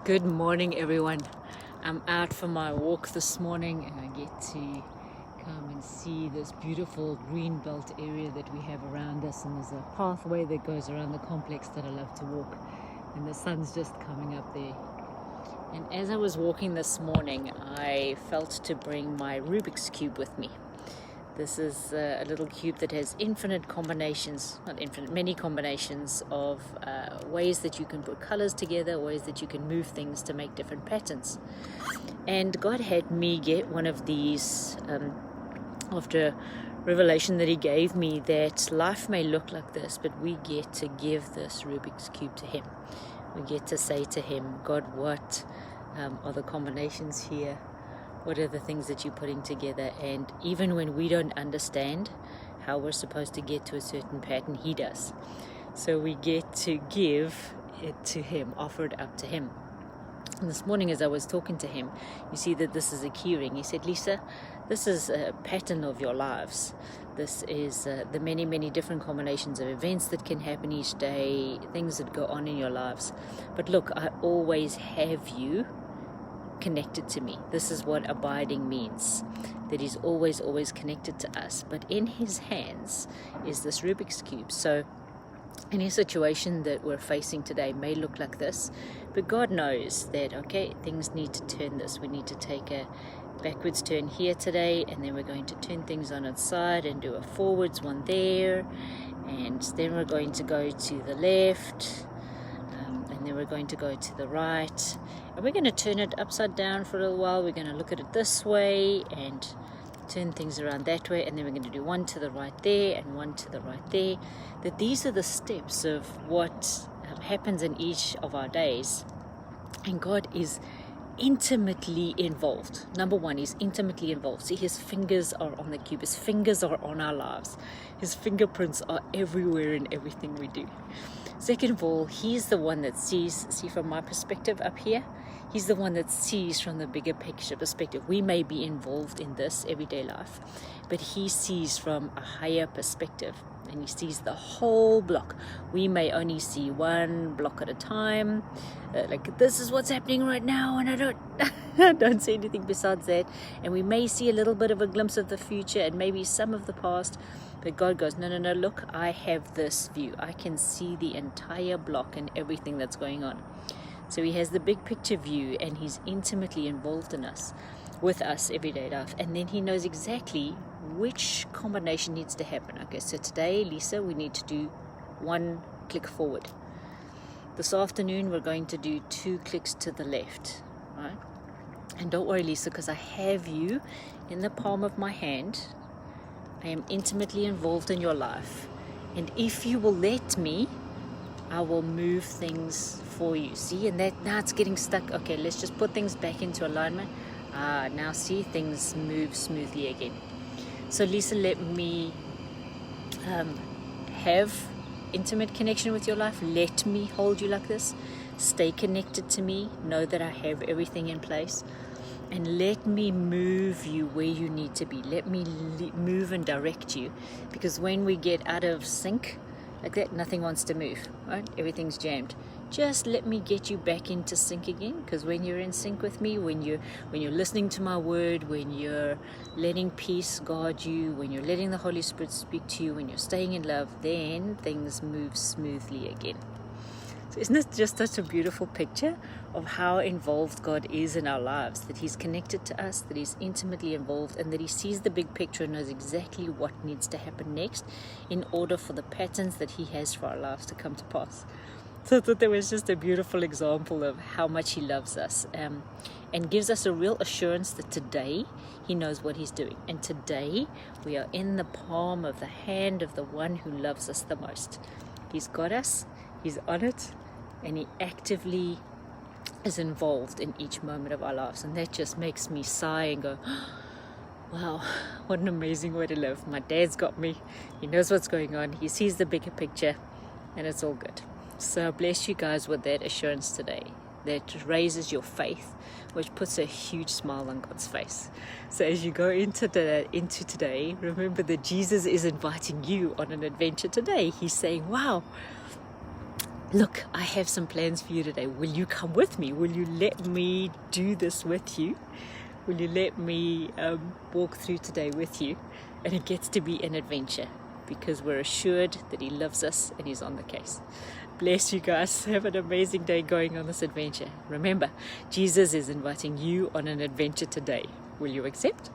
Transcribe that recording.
Good morning, everyone. I'm out for my walk this morning and I get to come and see this beautiful green belt area that we have around us, and there's a pathway that goes around the complex that I love to walk, and the sun's just coming up there. And as I was walking this morning, I felt to bring my Rubik's Cube with me. This is a little cube that has infinite combinations, not infinite, many combinations of ways that you can put colors together, ways that you can move things to make different patterns. And God had me get one of these after revelation that He gave me, that life may look like this, but we get to give this Rubik's Cube to Him. We get to say to Him, God, what are the combinations here? What are the things that you're putting together? And even when we don't understand how we're supposed to get to a certain pattern, He does. So we get to give it to Him, offer it up to Him. And this morning as I was talking to him, you see that this is a key ring. He said, Lisa, this is a pattern of your lives. This is the many, many different combinations of events that can happen each day, things that go on in your lives. But look, I always have you connected to me. This is what abiding means, that He's always connected to us. But in His hands is this Rubik's Cube. So any situation that we're facing today may look like this, but God knows that, okay, things need to turn this. We need to take a backwards turn here today, and then we're going to turn things on its side and do a forwards one there, and then we're going to go to the left, and then we're going to go to the right, and we're going to turn it upside down for a little while. We're going to look at it this way and turn things around that way, and then we're going to do one to the right there and one to the right there. That these are the steps of what happens in each of our days, and God is intimately involved. Number one, He's intimately involved. See, His fingers are on the cube. His fingers are on our lives. His fingerprints are everywhere in everything we do. Second of all, He's the one that sees. See, from my perspective up here, He's the one that sees from the bigger picture perspective. We may be involved in this everyday life, but He sees from a higher perspective, and He sees the whole block. We may only see one block at a time. Like, this is what's happening right now, and I don't see anything besides that. And we may see a little bit of a glimpse of the future and maybe some of the past. But God goes, no, look, I have this view. I can see the entire block and everything that's going on. So He has the big picture view, and He's intimately involved in us, with us everyday life. And then He knows exactly which combination needs to happen. Okay, so today, Lisa, we need to do one click forward. This afternoon, we're going to do 2 clicks to the left, right? And don't worry, Lisa, because I have you in the palm of my hand. I am intimately involved in your life. And if you will let me, I will move things for you. See, and that now it's getting stuck. Okay, let's just put things back into alignment. Now see, things move smoothly again. So Lisa, let me have intimate connection with your life. Let me hold you like this. Stay connected to me. Know that I have everything in place. And let me move you where you need to be. Let me move and direct you. Because when we get out of sync like that, nothing wants to move, right? Everything's jammed. Just let me get you back into sync again. Because when you're in sync with me, when you're listening to my word, when you're letting peace guard you, when you're letting the Holy Spirit speak to you, when you're staying in love, then things move smoothly again. So isn't it just such a beautiful picture of how involved God is in our lives, that He's connected to us, that He's intimately involved, and that He sees the big picture and knows exactly what needs to happen next in order for the patterns that He has for our lives to come to pass. So I thought that was just a beautiful example of how much He loves us, and gives us a real assurance that today He knows what He's doing. And today we are in the palm of the hand of the one who loves us the most. He's got us, He's on it, and He actively is involved in each moment of our lives. And that just makes me sigh and go, wow, what an amazing way to live. My dad's got me. He knows what's going on. He sees the bigger picture, and it's all good. So I bless you guys with that assurance today, that raises your faith, which puts a huge smile on God's face. So as you go into today, remember that Jesus is inviting you on an adventure today. He's saying, wow, look, I have some plans for you today. Will you come with me? Will you let me do this with you? Will you let me walk through today with you? And it gets to be an adventure because we're assured that He loves us and He's on the case. Bless you guys. Have an amazing day going on this adventure. Remember, Jesus is inviting you on an adventure today. Will you accept?